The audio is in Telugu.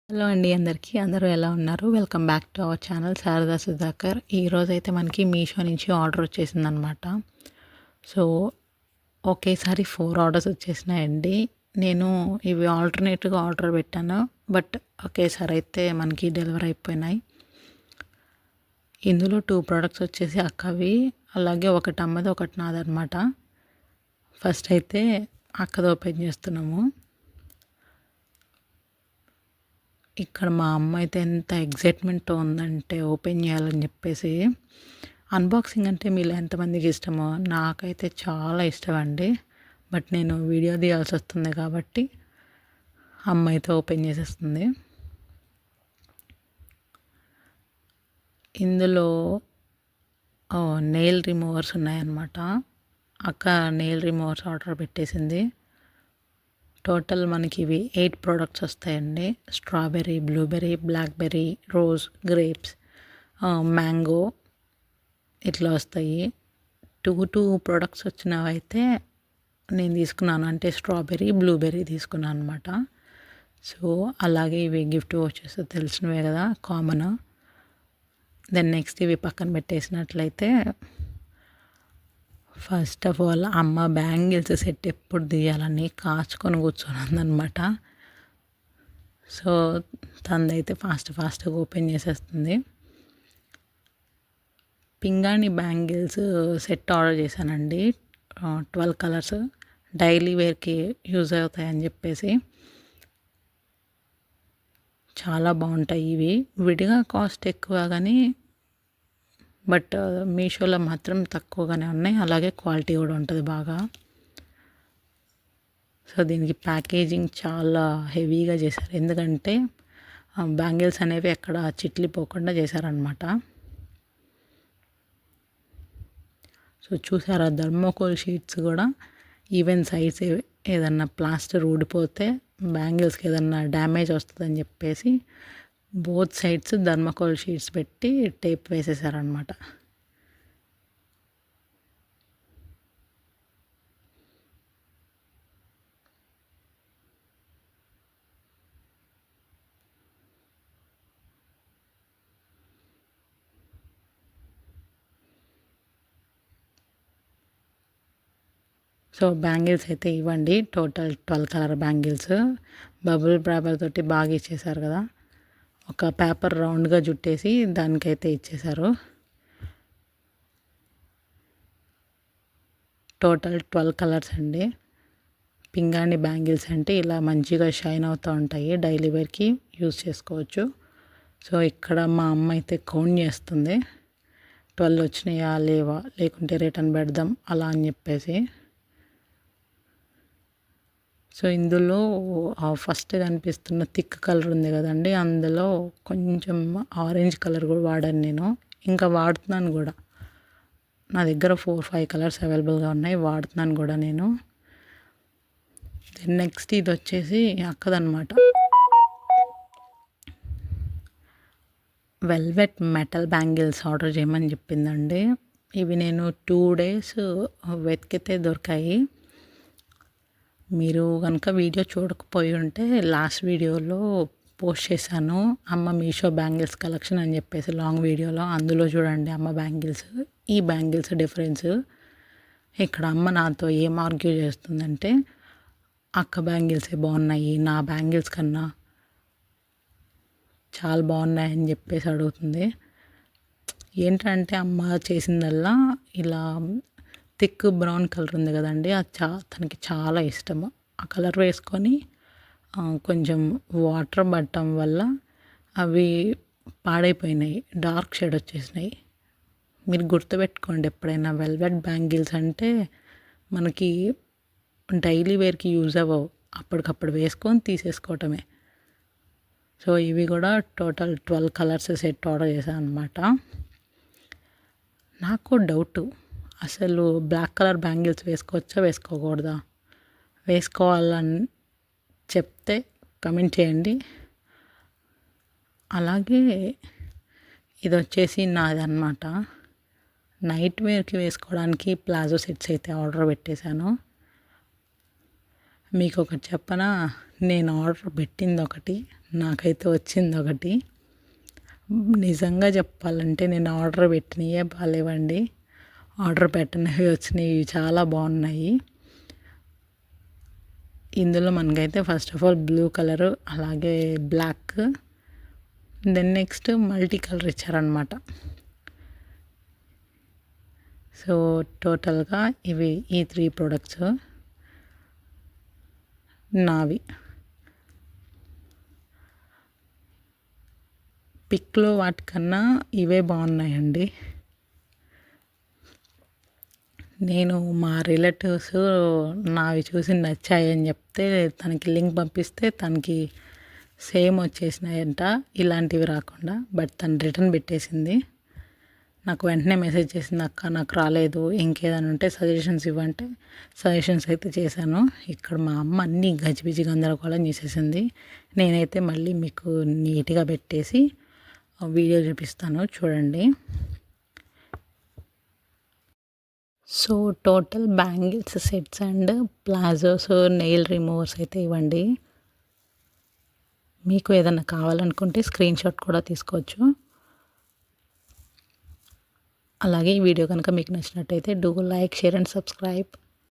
హలో అండి అందరికీ. అందరూ ఎలా ఉన్నారు? Welcome back to our channel Sharada Sudhakar. ఈరోజైతే మనకి మీషో నుంచి ఆర్డర్ వచ్చేసిందనమాట. సో, ఒకేసారి 4 ఆర్డర్స్ వచ్చేసినాయండి. నేను ఇవి ఆల్టర్నేట్‌గా ఆర్డర్ పెట్టాను. బట్ ఒకేసారి అయితే మనకి డెలివరీ అయిపోయినాయి. ఇందులో 2 ప్రొడక్ట్స్ వచ్చేసి అక్కవి. అలాగే ఒకటి అమ్మది, ఒకటి నాదనమాట. ఫస్ట్ అయితే అక్కది ఓపెన్ చేస్తున్నాము. ఇక్కడ మా అమ్మ అయితే ఎంత ఎగ్జైట్మెంట్‌తో ఉందంటే ఓపెన్ చేయాలని చెప్పేసి. అన్బాక్సింగ్ అంటే మీలో ఎంతమందికి ఇష్టమో నాకైతే చాలా ఇష్టం అండి. బట్ నేను వీడియో తీయాల్సి వస్తుంది కాబట్టి అమ్మ అయితే ఓపెన్ చేసేస్తుంది. ఇందులో నెయిల్ రిమూవర్స్ ఉన్నాయన్నమాట. అక్క నెయిల్ రిమూవర్స్ ఆర్డర్ పెట్టేసింది. టోటల్ మనకి ఇవి 8 ప్రోడక్ట్స్ వస్తాయండి. Strawberry, blueberry, blackberry, rose, grapes, mango ఇట్లా వస్తాయి. 2 ప్రోడక్ట్స్ వచ్చినవైతే నేను తీసుకున్నాను. అంటే స్ట్రాబెర్రీ, బ్లూబెర్రీ తీసుకున్నాను అనమాట. సో, అలాగే ఇవి గిఫ్ట్ వోచర్స్ తెలిసినవే కదా, కామన్. దెన్ నెక్స్ట్ ఇవి పక్కన పెట్టేసినట్లయితే ఫస్ట్ ఆఫ్ ఆల్ అమ్మ బ్యాంగిల్స్ సెట్ ఎప్పుడు తీయాలని కాచుకొని కూర్చోనుందనమాట. సో, తనదైతే ఫాస్ట్‌గా ఓపెన్ చేసేస్తుంది. పింగాణి బ్యాంగిల్స్ సెట్ ఆర్డర్ చేశానండి. 12 కలర్స్ డైలీ వేర్‌కి యూజ్ అవుతాయని చెప్పేసి. చాలా బాగుంటాయి ఇవి. విడిగా కాస్ట్ ఎక్కువ కానీ బట్ మీషోలో మాత్రం తక్కువగానే ఉన్నాయి. అలాగే క్వాలిటీ కూడా ఉంటుంది బాగా. సో, దీనికి ప్యాకేజింగ్ చాలా హెవీగా చేశారు. ఎందుకంటే బ్యాంగిల్స్ అనేవి ఎక్కడ చిట్లిపోకుండా చేశారనమాట. సో, చూసారా థర్మోకోల్ షీట్స్ కూడా ఈవెన్ సైజ్ ఏదన్నా ప్లాస్టర్ ఊడిపోతే బ్యాంగిల్స్కి ఏదన్నా డ్యామేజ్ వస్తుందని చెప్పేసి బోత్ సైడ్స్ థర్మోకోల్ షీట్స్ పెట్టి టేప్ వేసేసారనమాట. సో, బ్యాంగిల్స్ అయితే ఇవ్వండి. Total 12 colour bangles bubble paper తోటి బాగా ఇచ్చేసారు కదా. ఒక పేపర్ రౌండ్గా జుట్టేసి దానికైతే ఇచ్చేశారు. టోటల్ 12 కలర్స్ అండి. పింగాణి బ్యాంగిల్స్ అంటే ఇలా మంచిగా షైన్ అవుతూ ఉంటాయి. డైలీ వేర్కి యూజ్ చేసుకోవచ్చు. సో, ఇక్కడ మా అమ్మ అయితే కౌంట్ చేస్తుంది. 12 వచ్చినాయా లేవా, లేకుంటే రిటర్న్ పెడదాం అలా అని చెప్పేసి. సో, ఇందులో ఫస్ట్ కనిపిస్తున్న థిక్ కలర్ ఉంది కదండి, అందులో కొంచెం ఆరెంజ్ కలర్ కూడా వాడాను నేను. ఇంకా వాడుతున్నాను కూడా. నా దగ్గర 4-5 కలర్స్ అవైలబుల్గా ఉన్నాయి. వాడుతున్నాను కూడా నేను. దెన్ నెక్స్ట్ ఇది వచ్చేసి అక్కదనమాట. వెల్వెట్ మెటల్ బ్యాంగిల్స్ ఆర్డర్ చేయమని చెప్పిందండి. ఇవి నేను 2 డేస్ వెతికితే దొరికాయి. మీరు కనుక వీడియో చూడకపోయి ఉంటే లాస్ట్ వీడియోలో పోస్ట్ చేశాను. అమ్మ మీషో బ్యాంగిల్స్ కలెక్షన్ అని చెప్పేసి లాంగ్ వీడియోలో. అందులో చూడండి అమ్మ బ్యాంగిల్స్, ఈ బ్యాంగిల్స్ డిఫరెన్స్. ఇక్కడ అమ్మ నాతో ఏం ఆర్గ్యూ చేస్తుందంటే అక్క బ్యాంగిల్సే బాగున్నాయి, నా బ్యాంగిల్స్ కన్నా చాలా బాగున్నాయని చెప్పేసి అడుగుతుంది. ఏంటంటే అమ్మ చేసిందల్లా ఇలా థిక్ బ్రౌన్ కలర్ ఉంది కదండి, అది తనకి చాలా ఇష్టము. ఆ కలర్ వేసుకొని కొంచెం వాటర్ పడటం వల్ల అవి పాడైపోయినాయి, డార్క్ షేడ్ వచ్చేసినాయి. మీరు గుర్తుపెట్టుకోండి, ఎప్పుడైనా వెల్వెట్ బ్యాంగిల్స్ అంటే మనకి డైలీ వేర్కి యూజ్ అవ్వవు, అప్పటికప్పుడు వేసుకొని తీసేసుకోవటమే. సో, ఇవి కూడా టోటల్ 12 కలర్స్ సెట్ ఆర్డర్ చేశాను అనమాట. నాకు డౌటు, అసలు బ్లాక్ కలర్ బ్యాంగిల్స్ వేసుకోవచ్చా వేసుకోకూడదా? వేసుకోవాలని చెప్తే కమెంట్ చేయండి. అలాగే ఇది వచ్చేసి నాదన్నమాట. నైట్ వేర్కి వేసుకోవడానికి ప్లాజో సెట్స్ అయితే ఆర్డర్ పెట్టేశాను. మీకు ఒకటి చెప్పనా, నేను ఆర్డర్ పెట్టింది ఒకటి, నాకైతే వచ్చింది ఒకటి. నిజంగా చెప్పాలంటే నేను ఆర్డర్ పెట్టినవే బాగాలేవండి, ఆర్డర్ పెట్టినవి వచ్చినాయి చాలా బాగున్నాయి. ఇందులో మనకైతే first of all blue colour, అలాగే black, then next multi colour ఇచ్చారనమాట. సో టోటల్గా ఇవి ఈ 3 ప్రొడక్ట్స్ నావి. పిక్లో వాటికన్నా ఇవే బాగున్నాయండి. నేను మా రిలేటివ్స్ నావి చూసి నచ్చాయని చెప్తే తనకి లింక్ పంపిస్తే తనకి సేమ్ వచ్చేసినాయంట, ఇలాంటివి రాకుండా. బట్ తను రిటర్న్ పెట్టేసింది. నాకు వెంటనే మెసేజ్ చేసింది, అక్క నాకు రాలేదు, ఇంకేదైనా ఉంటే సజెషన్స్ ఇవ్వంటే సజెషన్స్ అయితే చేశాను. ఇక్కడ మా అమ్మ అన్నీ గజిబిజి గందరగోళం చేసేసింది. నేనైతే మళ్ళీ మీకు నీట్గా పెట్టేసి వీడియో చూపిస్తాను, చూడండి. So total bangles sets and palazzos, nail removers అయితే ఇవ్వండి. మీకు ఏదైనా కావాలనుకుంటే స్క్రీన్ షాట్ కూడా తీసుకోవచ్చు. అలాగే ఈ వీడియో కనుక మీకు నచ్చినట్టయితే do like, share and subscribe.